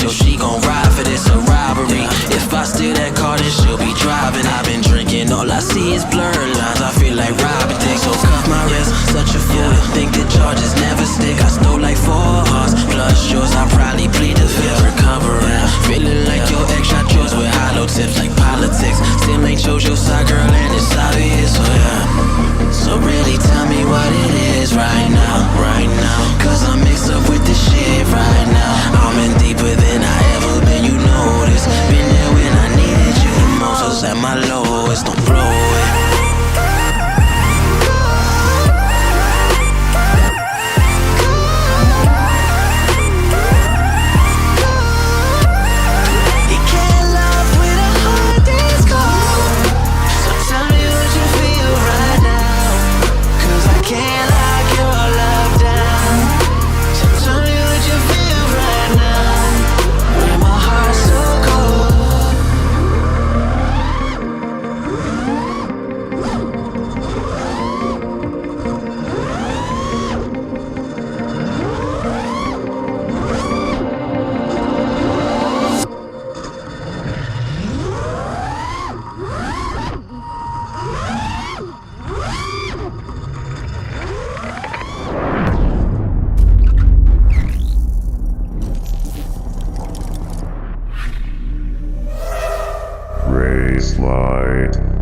So she gon' ride for this, a robbery. If I steal that car, then she'll be driving. I've been drinking, all I see is blurred lines. I feel like robbing things, so cuff my wrist. Such a fool to think that charges never stick. I stole like 4 hearts, plus yours. I probably plead the fifth, recovering. Feeling like your ex shot yours with hollow tips like politics. Still ain't chose your side, girl, and it's obvious, so yeah. So really tell me what it is right now, cause I'm mixed up with this shit right now. I'm in deeper than I ever been, you know this. Been there when I needed you the most. Was at my lowest, don't blow it. Raceflight.